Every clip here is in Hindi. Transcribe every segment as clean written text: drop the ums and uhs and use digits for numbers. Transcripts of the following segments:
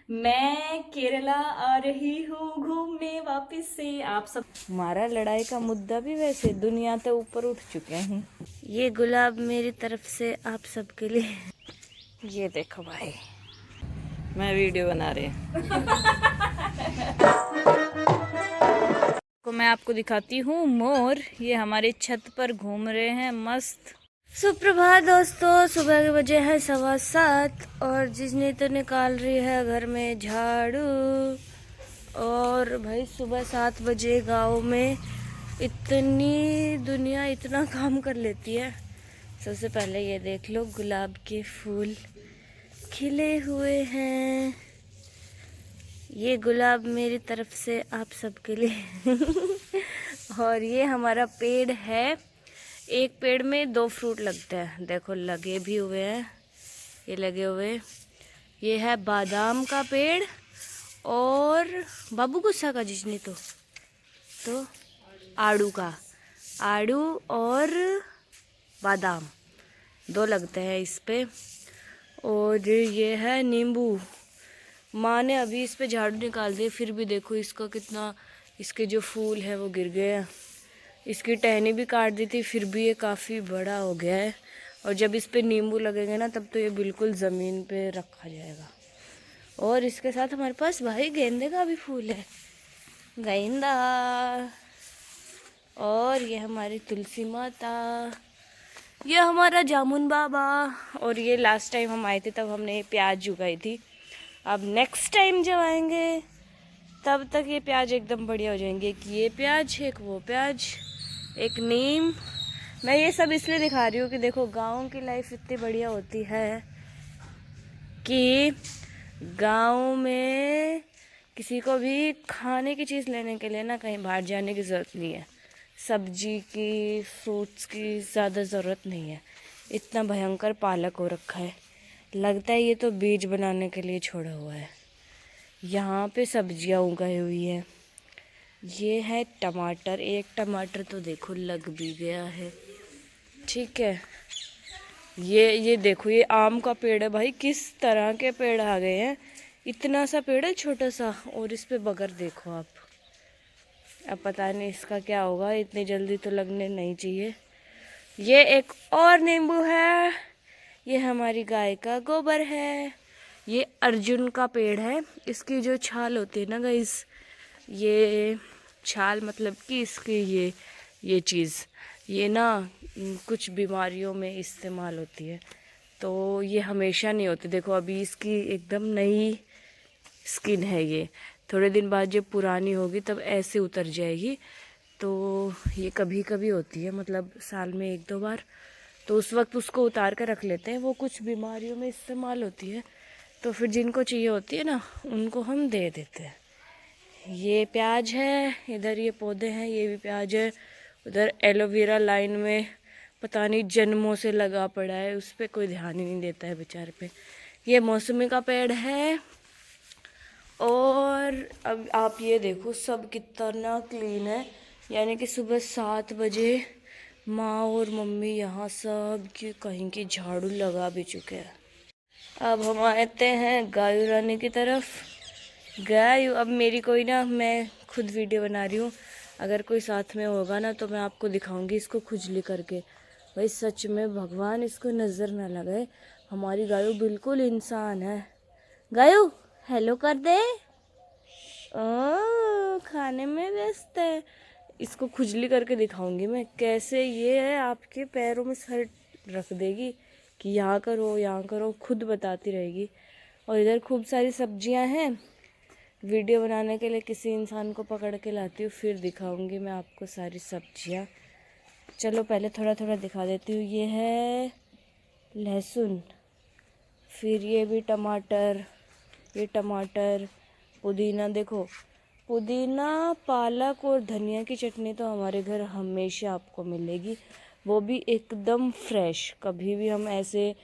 मैं केरला आ रही हूँ घूमने वापस से। आप सब, हमारा लड़ाई का मुद्दा भी वैसे दुनिया से ऊपर उठ चुके हैं। ये गुलाब मेरी तरफ से आप सबके लिए। ये देखो भाई, मैं वीडियो बना रही को मैं आपको दिखाती हूँ मोर। ये हमारे छत पर घूम रहे हैं मस्त। सुप्रभात दोस्तों, सुबह के बजे हैं 7:15 और जिसने तो निकाल रही है घर में झाड़ू। और भाई सुबह 7 बजे गांव में इतनी दुनिया इतना काम कर लेती है। सबसे पहले ये देख लो, गुलाब के फूल खिले हुए हैं। ये गुलाब मेरी तरफ से आप सबके लिए। और ये हमारा पेड़ है। एक पेड़ में 2 फ्रूट लगते हैं, देखो लगे भी हुए हैं, ये लगे हुए। ये है बादाम का पेड़ और बाबू गुस्सा का जिसने तो आड़ू का। आड़ू और बादाम 2 लगते हैं इस पे। और ये है नींबू। माँ ने अभी इस पे झाड़ू निकाल दिए, फिर भी देखो इसका कितना, इसके जो फूल है वो गिर गए हैं। इसकी टहनी भी काट दी थी, फिर भी ये काफ़ी बड़ा हो गया है। और जब इस पे नींबू लगेंगे ना, तब तो ये बिल्कुल ज़मीन पे रखा जाएगा। और इसके साथ हमारे पास भाई गेंदे का भी फूल है, गेंदा। और ये हमारी तुलसी माता, ये हमारा जामुन बाबा। और ये लास्ट टाइम हम आए थे तब हमने ये प्याज उगाई थी। अब नेक्स्ट टाइम जब आएंगे तब तक ये प्याज एकदम बढ़िया हो जाएंगे। कि ये प्याज, एक वो प्याज, एक नीम। मैं ये सब इसलिए दिखा रही हूँ कि देखो गाँव की लाइफ इतनी बढ़िया होती है कि गाँव में किसी को भी खाने की चीज़ लेने के लिए ना कहीं बाहर जाने की ज़रूरत नहीं है। सब्जी की, फ्रूट्स की ज़्यादा ज़रूरत नहीं है। इतना भयंकर पालक हो रखा है, लगता है ये तो बीज बनाने के लिए छोड़ा हुआ है। यहाँ पे सब्जियाँ उगाई हुई हैं। ये है टमाटर, एक टमाटर तो देखो लग भी गया है, ठीक है। ये देखो, ये आम का पेड़ है भाई, किस तरह के पेड़ आ गए हैं। इतना सा पेड़ है छोटा सा, और इस पे बगर देखो आप। अब पता नहीं इसका क्या होगा, इतनी जल्दी तो लगने नहीं चाहिए। ये एक और नींबू है, ये हमारी गाय का गोबर है। ये अर्जुन का पेड़ है। इसकी जो छाल होती है ना गाइस, ये छाल मतलब कि इसकी ये चीज़, ये ना कुछ बीमारियों में इस्तेमाल होती है। तो ये हमेशा नहीं होती। देखो अभी इसकी एकदम नई स्किन है, ये थोड़े दिन बाद जब पुरानी होगी तब ऐसे उतर जाएगी। तो ये कभी कभी होती है, मतलब साल में 1-2 बार। तो उस वक्त उसको उतार कर रख लेते हैं, वो कुछ बीमारियों में इस्तेमाल होती है। तो फिर जिनको चाहिए होती है ना, उनको हम दे देते हैं। ये प्याज है, इधर ये पौधे हैं, ये भी प्याज है। उधर एलोवेरा लाइन में पता नहीं जन्मों से लगा पड़ा है, उस पर कोई ध्यान ही नहीं देता है बेचारे पे। ये मौसमी का पेड़ है। और अब आप ये देखो सब कितना क्लीन है, यानी कि सुबह 7 बजे माँ और मम्मी यहाँ सब की कहीं की झाड़ू लगा भी चुके हैं। अब हम आते हैं गाय रानी की तरफ। गाय अब मेरी कोई ना, मैं खुद वीडियो बना रही हूँ, अगर कोई साथ में होगा ना तो मैं आपको दिखाऊंगी इसको खुजली करके। भाई सच में भगवान इसको नज़र ना लगाए। हमारी गायू बिल्कुल इंसान है। गायू हेलो कर दे। ओ खाने में व्यस्त है। इसको खुजली करके दिखाऊंगी मैं कैसे ये है, आपके पैरों में सर रख देगी कि यहाँ करो यहाँ करो, खुद बताती रहेगी। और इधर खूब सारी सब्जियां हैं। वीडियो बनाने के लिए किसी इंसान को पकड़ के लाती हूँ, फिर दिखाऊंगी मैं आपको सारी सब्जियां। चलो पहले थोड़ा थोड़ा दिखा देती हूँ। ये है लहसुन, फिर ये भी टमाटर, ये टमाटर, पुदीना। देखो पुदीना, पालक और धनिया की चटनी तो हमारे घर हमेशा आपको मिलेगी, वो भी एकदम फ्रेश। कभी भी हम ऐसे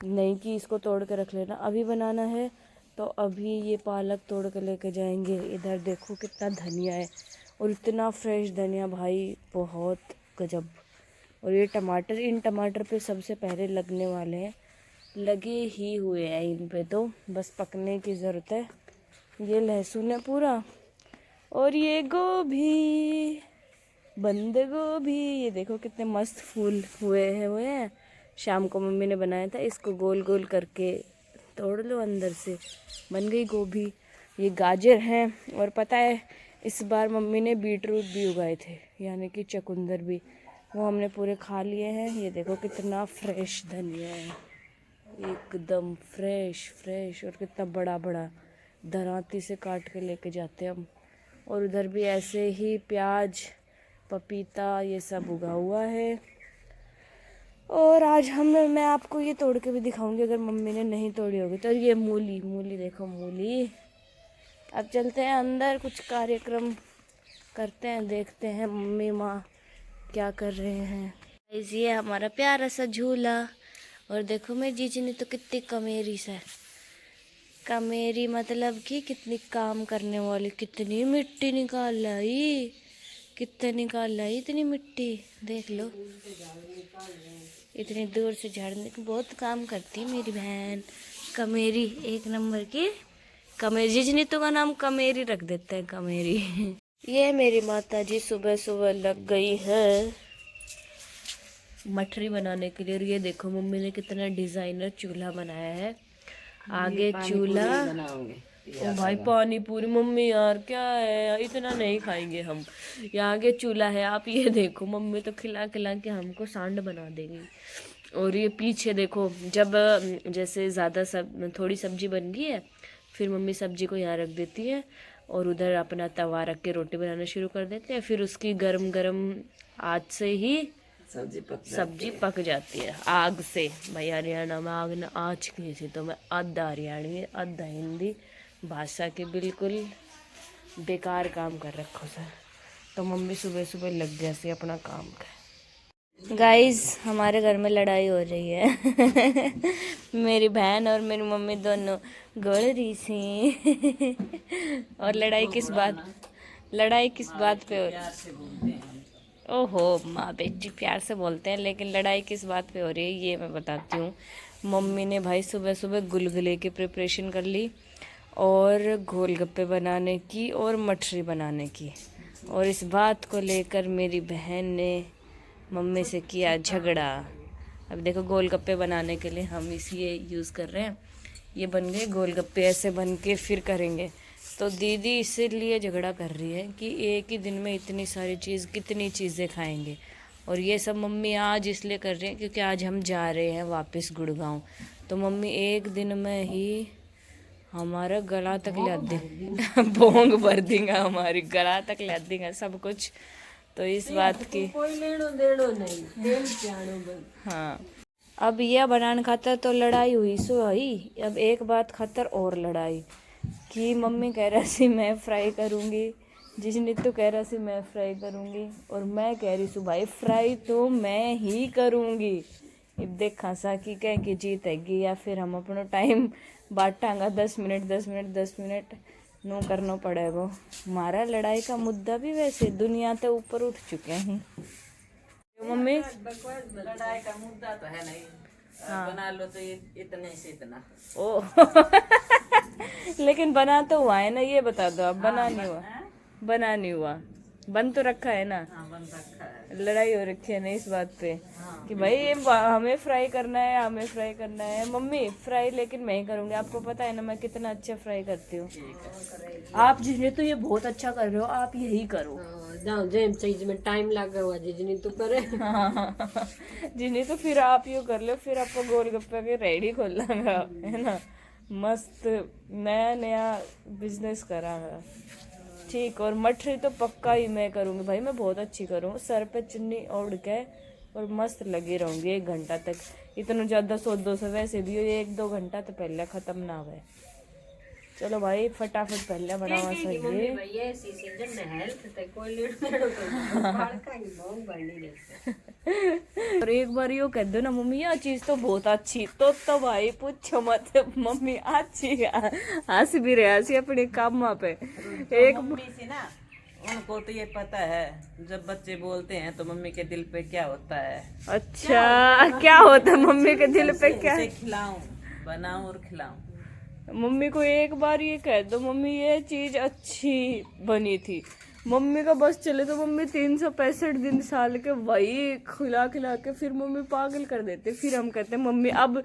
नहीं कि इसको तोड़ के रख लेना, अभी बनाना है तो अभी ये पालक तोड़ के लेके जाएंगे। इधर देखो कितना धनिया है, और इतना फ्रेश धनिया भाई, बहुत गजब। और ये टमाटर, इन टमाटर पे सबसे पहले लगने वाले हैं, लगे ही हुए हैं इन पे, तो बस पकने की ज़रूरत है। ये लहसुन है पूरा, और ये गोभी, बंद गोभी, ये देखो कितने मस्त फूल हुए हैं। शाम को मम्मी ने बनाया था, इसको गोल गोल करके तोड़ लो अंदर से, बन गई गोभी। ये गाजर है, और पता है इस बार मम्मी ने बीट रूट भी उगाए थे, यानी कि चुकंदर भी, वो हमने पूरे खा लिए हैं। ये देखो कितना फ्रेश धनिया है, एकदम फ्रेश फ्रेश, और कितना बड़ा बड़ा दरांती से काट के लेके जाते हैं हम। और उधर भी ऐसे ही प्याज, पपीता, ये सब उगा हुआ है। और आज मैं आपको ये तोड़ के भी दिखाऊंगी अगर मम्मी ने नहीं तोड़ी होगी तो। ये मूली देखो, मूली। अब चलते हैं अंदर, कुछ कार्यक्रम करते हैं, देखते हैं मम्मी माँ क्या कर रहे हैं। ये हमारा प्यारा सा झूला, और देखो मेरी जीजी ने तो कितनी कमेरी सा, कमेरी मतलब कि कितनी काम करने वाली, कितनी मिट्टी निकाल लाई, कितने निकाल लाई इतनी मिट्टी, देख लो इतनी दूर से झाड़ने की बहुत काम करती है मेरी बहन, कमेरी, एक नंबर की कमेरी। जिजनी तो का नाम कमेरी रख देते हैं, कमेरी। ये मेरी माता जी सुबह सुबह लग गई है मठरी बनाने के लिए। और ये देखो मम्मी ने कितना डिजाइनर चूल्हा बनाया है, आगे चूल्हा। ओ भाई पानी पूरी, मम्मी यार क्या है, इतना नहीं खाएंगे हम। यहाँ आगे चूल्हा है, आप ये देखो मम्मी तो खिला खिला के हमको सांड बना देगी। और ये पीछे देखो, जब जैसे ज़्यादा थोड़ी सब्जी बन गई है, फिर मम्मी सब्जी को यहाँ रख देती है, और उधर अपना तवा रख के रोटी बनाना शुरू कर देते हैं। फिर उसकी गरम गरम आग से ही सब्जी पक जाती है, आग से। भाई हरियाणा में आग न आँच की थी, तो मैं आधा हरियाणवी आधा हिंदी भाषा के बिल्कुल बेकार काम कर रखो सर। तो मम्मी सुबह सुबह लग गया से अपना काम कर। गाइस हमारे घर में लड़ाई हो रही है। मेरी बहन और मेरी मम्मी दोनों गड़ रही थी। और लड़ाई किस बात पे हो रही है? ओहो माँ बेटी प्यार से बोलते हैं, लेकिन लड़ाई किस बात पे हो रही है ये मैं बताती हूँ। मम्मी ने भाई सुबह सुबह गुलगुले की प्रिपरेशन कर ली, और गोलगप्पे बनाने की, और मठरी बनाने की। और इस बात को लेकर मेरी बहन ने मम्मी से किया झगड़ा। अब देखो गोलगप्पे बनाने के लिए हम ये यूज़ कर रहे हैं, ये बन गए गोलगप्पे, ऐसे बन के फिर करेंगे। तो दीदी इसीलिए झगड़ा कर रही है कि एक ही दिन में इतनी सारी कितनी चीज़ें खाएंगे। और ये सब मम्मी आज इसलिए कर रही है क्योंकि आज हम जा रहे हैं वापस गुड़गांव। तो मम्मी एक दिन में ही हमारा गला तक ला देंगे, भोंग भर देंगे, हमारी गला तक ला देंगे सब कुछ। तो इस बात की कोई लेनो देनो नहीं। हाँ, अब यह बनाने खातर तो लड़ाई हुई सो ही, अब एक बात खातर और लड़ाई कि मम्मी कह रहा सी मैं फ्राई करूँगी, जिसने तो कह रहा सी मैं फ्राई करूँगी, और मैं कह रही सू भाई फ्राई तो मैं ही करूँगी। अब देखा सा कि कह के जीतेगी या फिर हम अपना टाइम बांटांगा 10 मिनट नो करना पड़ेगा। हमारा लड़ाई का मुद्दा भी वैसे दुनिया से ऊपर उठ चुके हैं मम्मी। लड़ाई का मुद्दा तो है नहीं। हाँ। बना लो तो ये इतने से इतना। ओ लेकिन बना तो हुआ है ना, ये बता दो अब। बना नहीं हुआ, बना नहीं हुआ, बन तो रखा है ना। हाँ, बन रखा है। लड़ाई हो रखी है ना इस बात पे। हाँ, कि भाई हमें फ्राई करना है मम्मी फ्राई, लेकिन मैं ही करूँगी। आपको पता है ना मैं कितना अच्छा फ्राई करती हूँ। आप जिन्हें तो ये बहुत अच्छा कर रहे हो, आप यही करो। चीज में टाइम लगा हुआ जितनी तो करे। जिन्हें तो फिर आप यू कर लो, फिर आपको गोलगप्पे के रेडी खोलांगा, है ना, मस्त नया बिजनेस करांगा। ठीक, और मठरी तो पक्का ही मैं करूँगी भाई, मैं बहुत अच्छी करूँगी। सर पे चुन्नी ओढ़ के और मस्त लगी रहूँगी 1 घंटा तक। इतना ज़्यादा 100-200 वैसे भी 1-2 घंटा तो पहले ख़त्म ना हुए। चलो भाई फटाफट पहले बनावा सही। और एक बार यो कह दो ना मम्मी यह चीज तो बहुत अच्छी, तो भाई पूछो मत, मम्मी अच्छी हंस भी रहे हंसी अपने काम पे। एक मम्मी से ना उनको तो ये पता है जब बच्चे बोलते हैं तो मम्मी के दिल पे क्या होता है। अच्छा क्या होता है मम्मी के दिल पे क्या? खिलाऊं, बनाऊं और खिलाऊं। मम्मी को एक बार ये कह दो मम्मी ये चीज अच्छी बनी थी, मम्मी का बस चले तो मम्मी 365 दिन साल के वही खिला खिला के फिर मम्मी पागल कर देते। फिर हम कहते हैं मम्मी अब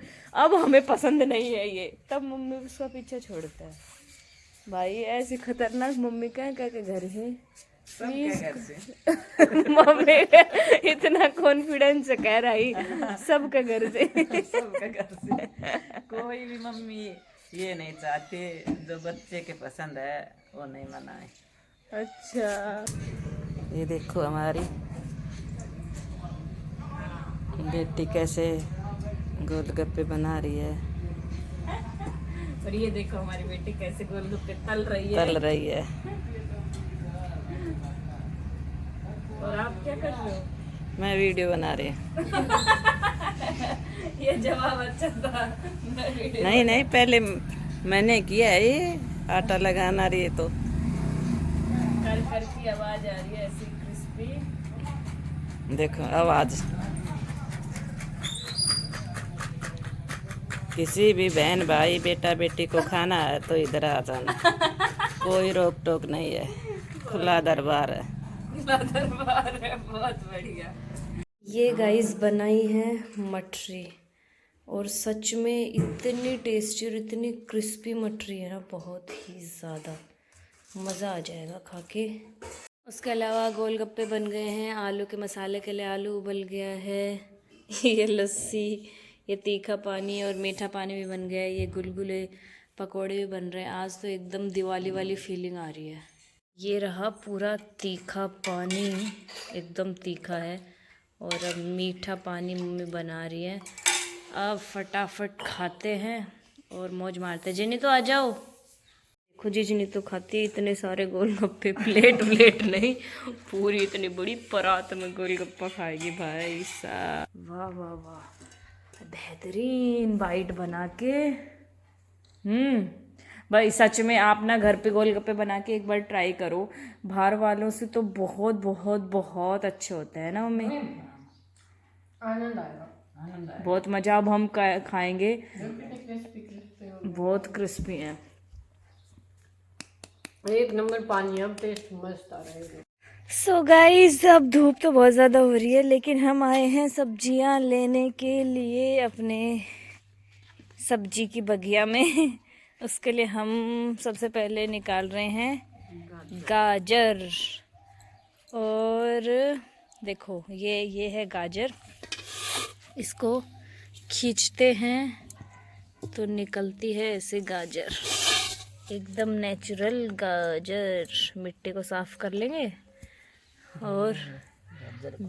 हमें पसंद नहीं है ये, तब मम्मी उसका पीछा छोड़ता है। भाई ऐसी खतरनाक मम्मी क्या क्या के घर है प्लीज। मम्मी इतना कॉन्फिडेंस से कह रही सबके घर से। सबका घर से कोई भी मम्मी ये नहीं चाहती जो बच्चे के पसंद है वो नहीं मनाए। अच्छा ये देखो हमारी बेटी कैसे गोलगप्पे बना रही है। और ये देखो हमारी बेटी कैसे गोलगप्पे तल रही है। और आप क्या कर रहे हो? मैं वीडियो बना रही हूँ। ये जवाब अच्छा था। नहीं पहले मैंने किया है, ये आटा लगाना रही है तो कर कर की आवाज आ रही है ऐसी क्रिस्पी। देखो आवाज। किसी भी बहन भाई बेटा बेटी को खाना है तो इधर आ जाना, कोई रोक टोक नहीं है, खुला दरबार है। दरबार है, बहुत बढ़िया। ये गाइस बनाई है मटरी और सच में इतनी टेस्टी और इतनी क्रिस्पी मटरी है ना, बहुत ही ज़्यादा मज़ा आ जाएगा खा के। उसके अलावा गोलगप्पे बन गए हैं, आलू के मसाले के लिए आलू उबल गया है, ये लस्सी, ये तीखा पानी और मीठा पानी भी बन गया है, ये गुलगुले पकोड़े भी बन रहे हैं। आज तो एकदम दिवाली वाली फीलिंग आ रही है। ये रहा पूरा तीखा पानी, एकदम तीखा है। और अब मीठा पानी मम्मी बना रही है। अब फटाफट खाते हैं और मौज मारते हैं। जिन्नी तो आ जाओ। देखो जी जिन्नी तो खाती है इतने सारे गोलगप्पे, प्लेट नहीं पूरी इतनी बड़ी परात में गोलगप्पा खाएगी भाई साहब। वाह वाह वाह, बेहतरीन बाइट बना के। भाई सच में आप ना घर पे गोलगप्पे बना के एक बार ट्राई करो, बाहर वालों से तो बहुत बहुत बहुत अच्छे होते हैं ना मम्मी। आनंद आएगा। बहुत मजा। अब हम खाएंगे, बहुत क्रिस्पी हैं, एक नंबर पानी, अब टेस्ट मस्त आ रहा है। सो गाइस अब धूप तो बहुत ज़्यादा हो रही है, लेकिन हम आए हैं सब्जियां लेने के लिए अपने सब्जी की बगिया में। उसके लिए हम सबसे पहले निकाल रहे हैं गाजर। और देखो ये है गाजर, इसको खींचते हैं तो निकलती है ऐसे गाजर, एकदम नेचुरल गाजर। मिट्टी को साफ कर लेंगे और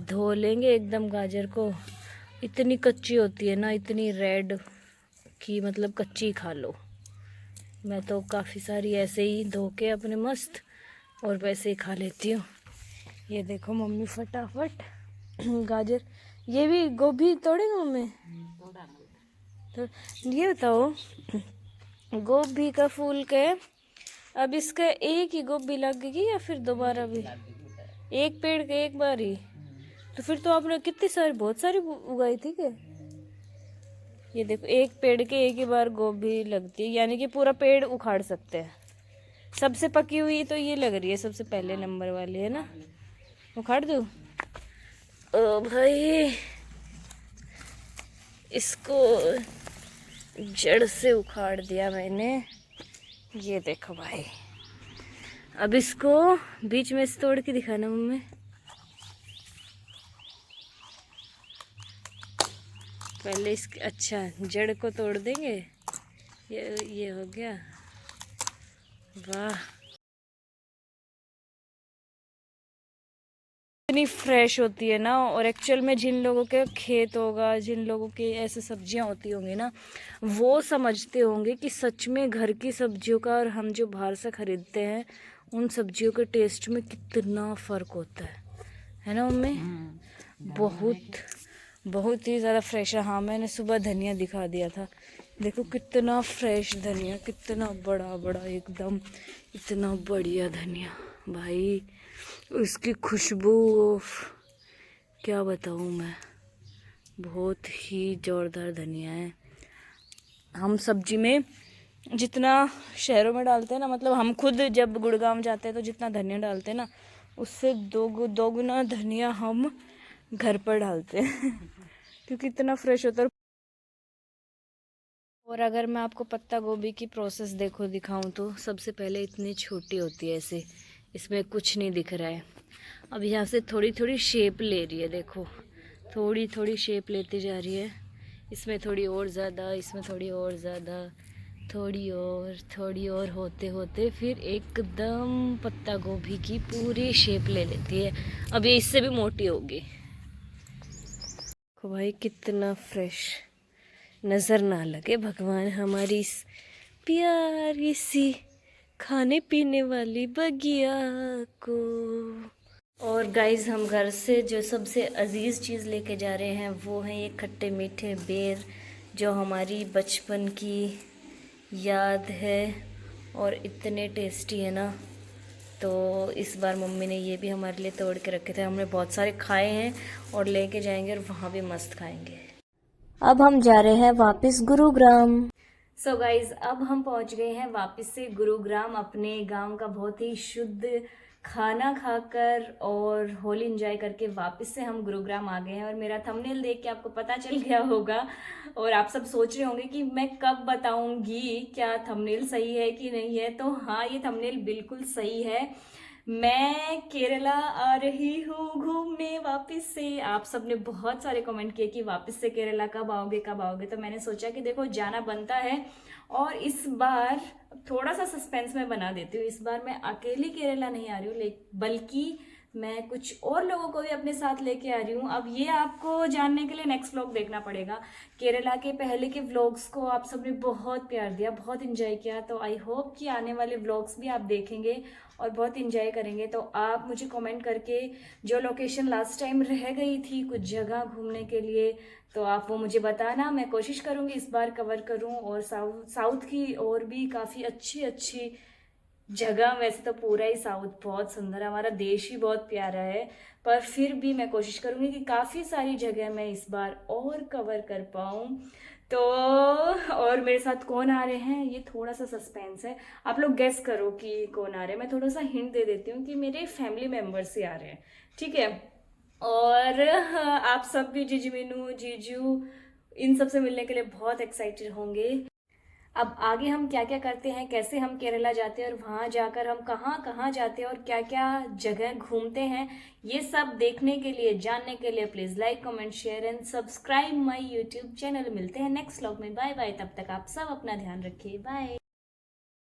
धो लेंगे एकदम गाजर को। इतनी कच्ची होती है ना, इतनी रेड कि मतलब कच्ची खा लो। मैं तो काफ़ी सारी ऐसे ही धो के अपने मस्त और वैसे ही खा लेती हूँ। ये देखो मम्मी फटाफट गाजर, ये भी गोभी तोड़ेंगे मम्मी। तो ये बताओ गोभी का फूल के अब इसका एक ही गोभी लगेगी या फिर दोबारा भी? एक पेड़ के एक बार ही? तो फिर तो आपने कितनी सारी, बहुत सारी उगाई थी क्या? ये देखो एक पेड़ के एक ही बार गोभी लगती है, यानी कि पूरा पेड़ उखाड़ सकते हैं। सबसे पकी हुई तो ये लग रही है, सबसे पहले नंबर वाली है ना। उखाड़ दूँ? ओ भाई इसको जड़ से उखाड़ दिया मैंने। ये देखो भाई, अब इसको बीच में से तोड़ के दिखाना मम्मी। पहले इसके अच्छा जड़ को तोड़ देंगे। ये हो गया। वाह इतनी फ्रेश होती है ना। और एक्चुअल में जिन लोगों के खेत होगा, जिन लोगों के ऐसे सब्जियां होती होंगी ना, वो समझते होंगे कि सच में घर की सब्जियों का और हम जो बाहर से ख़रीदते हैं उन सब्जियों के टेस्ट में कितना फ़र्क होता है ना मम्मी? बहुत बहुत ही ज़्यादा फ्रेश है। हाँ मैंने सुबह धनिया दिखा दिया था, देखो कितना फ्रेश धनिया, कितना बड़ा बड़ा एकदम, इतना बढ़िया धनिया भाई। उसकी खुशबू क्या बताऊँ मैं, बहुत ही ज़ोरदार धनिया है। हम सब्जी में जितना शहरों में डालते हैं ना, मतलब हम खुद जब गुड़गांव जाते हैं तो जितना धनिया डालते हैं ना, उससे दोगुना धनिया हम घर पर डालते हैं क्योंकि इतना फ्रेश होता है। और अगर मैं आपको पत्ता गोभी की प्रोसेस दिखाऊं तो सबसे पहले इतनी छोटी होती है ऐसे, इसमें कुछ नहीं दिख रहा है। अब यहाँ से थोड़ी थोड़ी शेप ले रही है, देखो थोड़ी थोड़ी शेप लेती जा रही है। इसमें थोड़ी और ज़्यादा, इसमें थोड़ी और ज़्यादा, थोड़ी और होते होते फिर एकदम पत्ता गोभी की पूरी शेप ले लेती है। अब ये इससे भी मोटी होगी। देखो भाई कितना फ्रेश, नज़र ना लगे भगवान हमारी इस प्यारी सी खाने पीने वाली बगिया को। और गाइस, हम घर से जो सबसे अजीज़ चीज़ लेके जा रहे हैं वो है ये खट्टे मीठे बेर, जो हमारी बचपन की याद है और इतने टेस्टी है ना। तो इस बार मम्मी ने ये भी हमारे लिए तोड़ के रखे थे, हमने बहुत सारे खाए हैं और लेके जाएंगे और वहाँ भी मस्त खाएंगे। अब हम जा रहे हैं वापस गुरुग्राम। सो गाइज, अब हम पहुंच गए हैं वापस से गुरुग्राम, अपने गांव का बहुत ही शुद्ध खाना खाकर और होली एंजॉय करके वापस से हम गुरुग्राम आ गए हैं। और मेरा थंबनेल देख के आपको पता चल गया होगा और आप सब सोच रहे होंगे कि मैं कब बताऊंगी क्या थंबनेल सही है कि नहीं है। तो हाँ, ये थंबनेल बिल्कुल सही है। मैं केरला आ रही हूँ घूमने वापस से। आप सब ने बहुत सारे कमेंट किए कि वापस से केरला कब आओगे कब आओगे, तो मैंने सोचा कि देखो जाना बनता है। और इस बार थोड़ा सा सस्पेंस में बना देती हूँ, इस बार मैं अकेली केरला नहीं आ रही हूँ, बल्कि मैं कुछ और लोगों को भी अपने साथ लेके आ रही हूँ। अब ये आपको जानने के लिए नेक्स्ट व्लॉग देखना पड़ेगा। केरला के पहले के व्लॉग्स को आप सबने बहुत प्यार दिया, बहुत एंजॉय किया, तो आई होप कि आने वाले व्लॉग्स भी आप देखेंगे और बहुत एंजॉय करेंगे। तो आप मुझे कमेंट करके जो लोकेशन लास्ट टाइम रह गई थी कुछ जगह घूमने के लिए, तो आप वो मुझे बताना। मैं कोशिश करूँगी इस बार कवर करूँ। और साउथ की और भी काफ़ी अच्छी अच्छी जगह, वैसे तो पूरा ही साउथ बहुत सुंदर है, हमारा देश ही बहुत प्यारा है, पर फिर भी मैं कोशिश करूँगी कि काफ़ी सारी जगह मैं इस बार और कवर कर पाऊँ। तो और मेरे साथ कौन आ रहे हैं ये थोड़ा सा सस्पेंस है, आप लोग गेस करो कि कौन आ रहे हैं। मैं थोड़ा सा हिंट दे देती हूँ कि मेरे फैमिली मेम्बर्स ही आ रहे हैं, ठीक है। और आप सब भी जीजू जीजू इन सब से मिलने के लिए बहुत एक्साइटेड होंगे। अब आगे हम क्या क्या करते हैं, कैसे हम केरला जाते हैं और वहाँ जाकर हम कहाँ कहाँ जाते हैं और क्या क्या जगह घूमते हैं, ये सब देखने के लिए, जानने के लिए please like comment share and subscribe my YouTube channel. मिलते हैं नेक्स्ट व्लॉग में। बाय बाय, तब तक आप सब अपना ध्यान रखिए। बाय।